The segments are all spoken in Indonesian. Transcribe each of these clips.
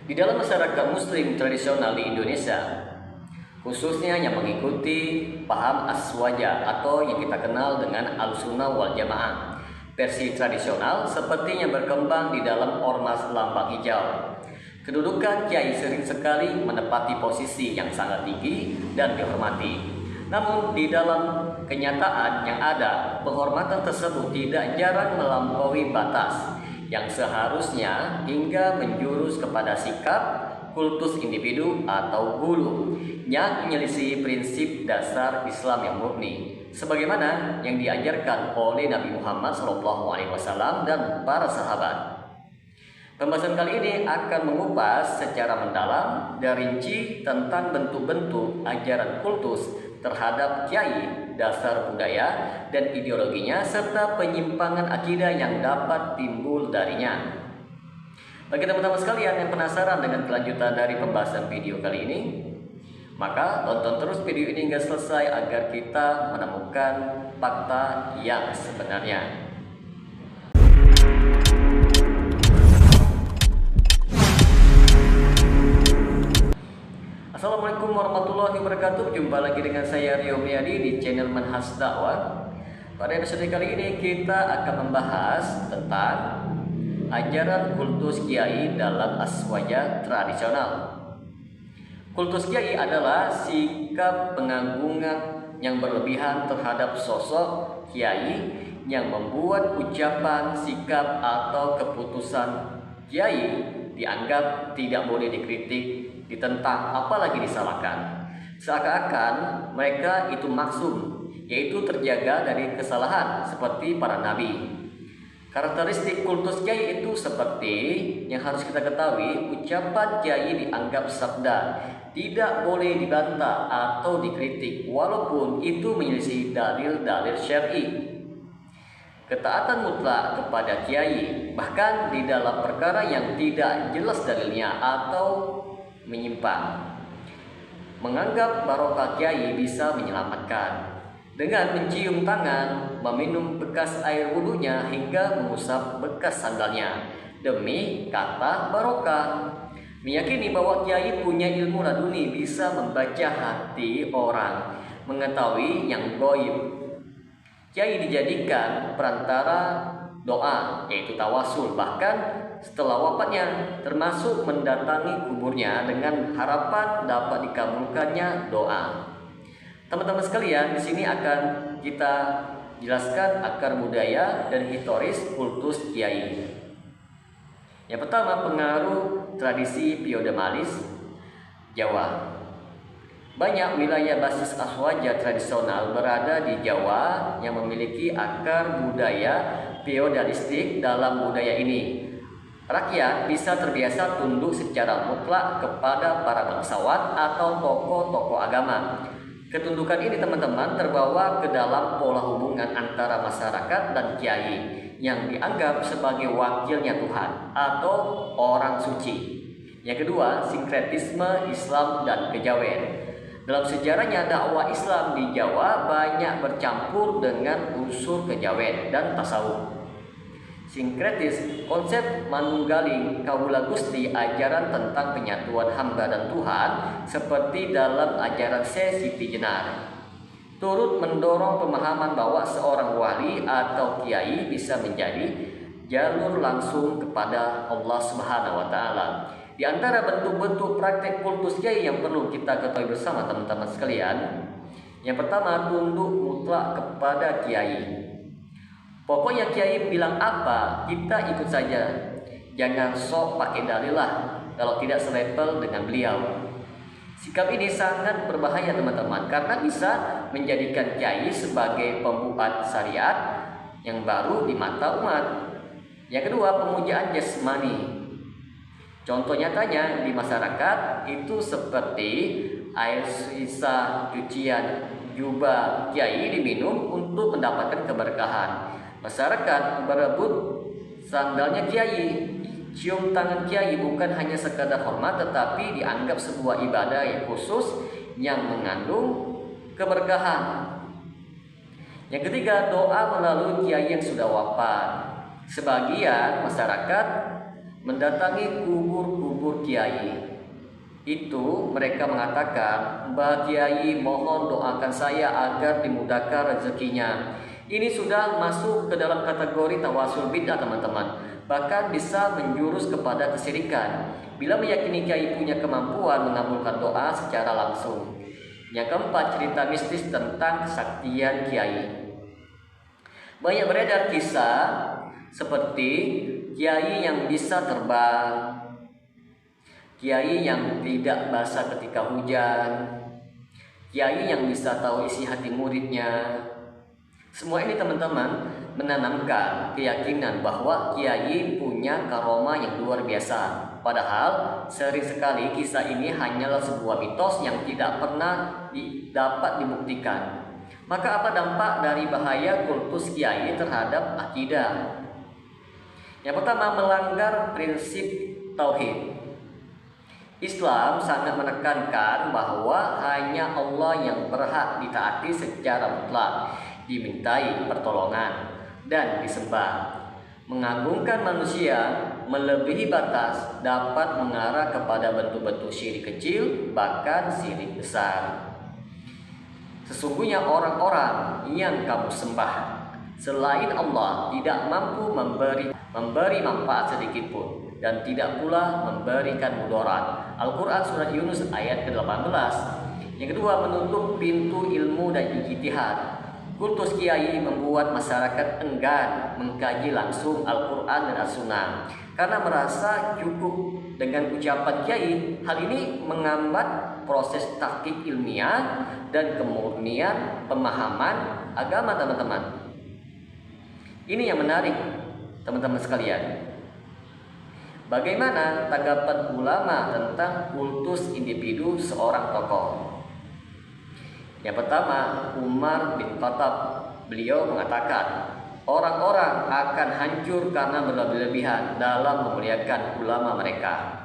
Di dalam masyarakat muslim tradisional di Indonesia, khususnya yang mengikuti paham aswaja atau yang kita kenal dengan al-sunnah wal jamaah, versi tradisional sepertinya berkembang di dalam ormas lambang hijau. Kedudukan kiai sering sekali menempati posisi yang sangat tinggi dan dihormati. Namun di dalam kenyataan yang ada, penghormatan tersebut tidak jarang melampaui batas yang seharusnya hingga menjurus kepada sikap kultus individu atau gulu yang menyelisihi prinsip dasar Islam yang murni, sebagaimana yang diajarkan oleh Nabi Muhammad SAW dan para sahabat. Pembahasan kali ini akan mengupas secara mendalam dan rinci tentang bentuk-bentuk ajaran kultus terhadap kiai, dasar budaya dan ideologinya, serta penyimpangan akidah yang dapat timbul darinya. Bagi teman-teman sekalian yang penasaran dengan kelanjutan dari pembahasan video kali ini, maka tonton terus video ini hingga selesai agar kita menemukan fakta yang sebenarnya. Assalamualaikum warahmatullahi wabarakatuh. Jumpa lagi dengan saya Rio Miyadi di channel Manhaj Dakwah. Pada episode kali ini kita akan membahas tentang ajaran kultus kiai dalam aswaja tradisional. Kultus kiai adalah sikap pengagungan yang berlebihan terhadap sosok kiai yang membuat ucapan, sikap atau keputusan kiai dianggap tidak boleh dikritik, ditentang, apalagi disalahkan. Seakan-akan mereka itu maksum, yaitu terjaga dari kesalahan seperti para nabi. Karakteristik kultus kiai itu seperti yang harus kita ketahui, ucapan kiai dianggap sabda, tidak boleh dibantah atau dikritik walaupun itu menyelisihi dalil-dalil syar'i. Ketaatan mutlak kepada kiai, bahkan di dalam perkara yang tidak jelas dalilnya atau menyimpang. Menganggap barokah kiai bisa menyelamatkan dengan mencium tangan, meminum bekas air wudhunya hingga mengusap bekas sandalnya demi kata barokah. Meyakini bahwa kiai punya ilmu laduni, bisa membaca hati orang, mengetahui yang gaib. Kiai dijadikan perantara doa, yaitu tawasul, bahkan setelah wafatnya, termasuk mendatangi kuburnya dengan harapan dapat dikabulkannya doa. Teman-teman sekalian, di sini akan kita jelaskan akar budaya dan historis kultus kiai. Yang pertama, pengaruh tradisi feodalis Jawa. Banyak wilayah basis aswaja tradisional berada di Jawa yang memiliki akar budaya feodalistik. Dalam budaya ini, rakyat bisa terbiasa tunduk secara mutlak kepada para bangsawan atau tokoh-tokoh agama. Ketundukan ini, teman-teman, terbawa ke dalam pola hubungan antara masyarakat dan kiai yang dianggap sebagai wakilnya Tuhan atau orang suci. Yang kedua, sinkretisme Islam dan kejawen. Dalam sejarahnya, dakwah Islam di Jawa banyak bercampur dengan unsur kejawen dan tasawuf. Sinkretis, konsep manunggaling kawula Gusti, ajaran tentang penyatuan hamba dan Tuhan seperti dalam ajaran Syekh Siti Jenar, turut mendorong pemahaman bahwa seorang wali atau kiai bisa menjadi jalur langsung kepada Allah Subhanahu wa taala. Di antara bentuk-bentuk praktek kultus kiai yang perlu kita ketahui bersama, teman-teman sekalian, yang pertama, tunduk mutlak kepada kiai. Pokoknya kiai bilang apa, kita ikut saja. Jangan sok pakai dalil lah kalau tidak selevel dengan beliau. Sikap ini sangat berbahaya, teman-teman, karena bisa menjadikan kiai sebagai pembuat syariat yang baru di mata umat. Yang kedua, pemujaan jasmani. Contoh nyatanya di masyarakat itu seperti air sisa cucian jubah kiai diminum untuk mendapatkan keberkahan. Masyarakat berebut sandalnya kiai, cium tangan kiai bukan hanya sekadar hormat, tetapi dianggap sebuah ibadah yang khusus yang mengandung keberkahan. Yang ketiga, doa melalui kiai yang sudah wafat. Sebagian masyarakat mendatangi kubur-kubur kiai. Itu mereka mengatakan, "Mbah Kiai, mohon doakan saya agar dimudahkan rezekinya." Ini sudah masuk ke dalam kategori tawasul bid'ah, teman-teman. Bahkan bisa menjurus kepada kesyirikan bila meyakini kiai punya kemampuan mengabulkan doa secara langsung. Yang keempat, cerita mistis tentang kesaktian kiai. Banyak beredar kisah seperti kiai yang bisa terbang, kiai yang tidak basah ketika hujan, kiai yang bisa tahu isi hati muridnya. Semua ini, teman-teman, menanamkan keyakinan bahwa kiai punya karomah yang luar biasa. Padahal sering sekali kisah ini hanyalah sebuah mitos yang tidak pernah dapat dibuktikan. Maka apa dampak dari bahaya kultus kiai terhadap akidah? Yang pertama, melanggar prinsip tauhid. Islam sangat menekankan bahwa hanya Allah yang berhak ditaati secara mutlak, dimintai pertolongan, dan disembah. Mengagungkan manusia melebihi batas dapat mengarah kepada bentuk-bentuk syirik kecil, bahkan syirik besar. Sesungguhnya orang-orang yang kamu sembah selain Allah tidak mampu memberi manfaat sedikit pun, dan tidak pula memberikan mudarat. Al-Quran Surat Yunus ayat ke-18. Yang kedua, menutup pintu ilmu dan ijtihad. Kultus kiai membuat masyarakat enggan mengkaji langsung Al-Quran dan As-Sunnah karena merasa cukup dengan ucapan kiai. Hal ini menghambat proses tahqiq ilmiah dan kemurnian pemahaman agama, teman-teman. Ini yang menarik, teman-teman sekalian. Bagaimana tanggapan ulama tentang kultus individu seorang tokoh? Yang pertama, Umar bin Khattab. Beliau mengatakan, orang-orang akan hancur karena berlebihan dalam memuliakan ulama mereka.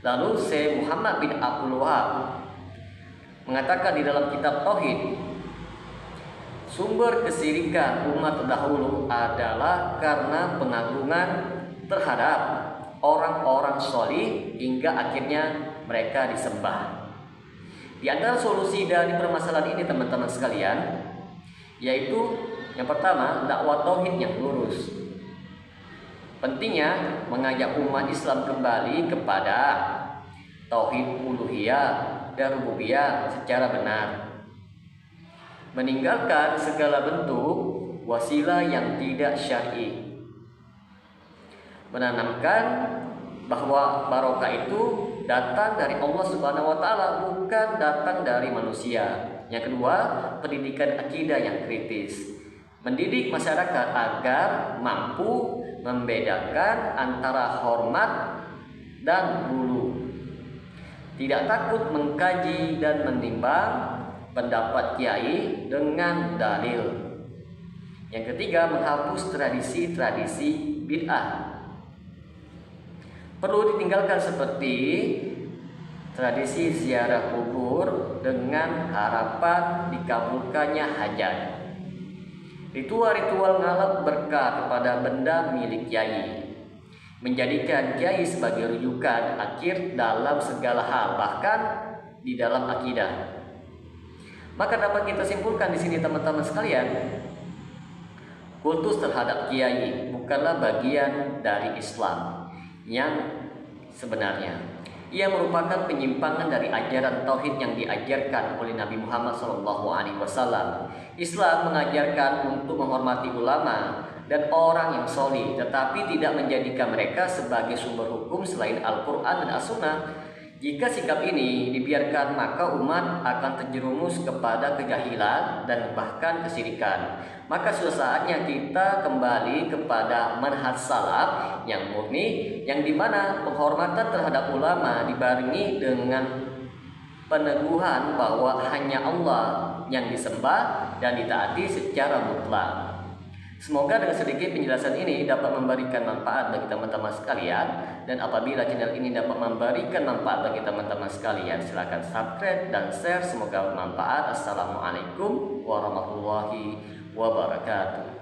Lalu Syekh Muhammad bin Abdul Wahab mengatakan di dalam kitab Tauhid, sumber kesyirikan umat terdahulu adalah karena pengagungan terhadap orang-orang sholih hingga akhirnya mereka disembah. Di antara solusi dari permasalahan ini, teman-teman sekalian, yaitu yang pertama, dakwah tauhid yang lurus. Pentingnya mengajak umat Islam kembali kepada tauhid uluhiyah dan rububiyah secara benar. Meninggalkan segala bentuk wasilah yang tidak syar'i. Menanamkan bahwa barokah itu datang dari Allah Subhanahu wa taala, bukan datang dari manusia. Yang kedua, pendidikan akidah yang kritis. Mendidik masyarakat agar mampu membedakan antara hormat dan hulu. Tidak takut mengkaji dan menimbang pendapat kiai dengan dalil. Yang ketiga, menghapus tradisi-tradisi bid'ah. Perlu ditinggalkan seperti tradisi ziarah kubur dengan harapan dikabulkannya hajat. Ritual-ritual ngalap berkah kepada benda milik kiai. Menjadikan kiai sebagai rujukan akhir dalam segala hal, bahkan di dalam akidah. Maka dapat kita simpulkan di sini, teman-teman sekalian, kultus terhadap kiai bukanlah bagian dari Islam yang sebenarnya. Ia merupakan penyimpangan dari ajaran tauhid yang diajarkan oleh Nabi Muhammad SAW. Islam mengajarkan untuk menghormati ulama dan orang yang sholih, tetapi tidak menjadikan mereka sebagai sumber hukum selain Al-Quran dan As-Sunnah. Jika sikap ini dibiarkan, maka umat akan terjerumus kepada kejahilan dan bahkan kesyirikan. Maka sudah saatnya kita kembali kepada manhaj salaf yang murni, yang dimana penghormatan terhadap ulama dibarengi dengan peneguhan bahwa hanya Allah yang disembah dan ditaati secara mutlak. Semoga dengan sedikit penjelasan ini dapat memberikan manfaat bagi teman-teman sekalian. Dan apabila channel ini dapat memberikan manfaat bagi teman-teman sekalian, silakan subscribe dan share. Semoga bermanfaat. Assalamualaikum warahmatullahi wabarakatuh.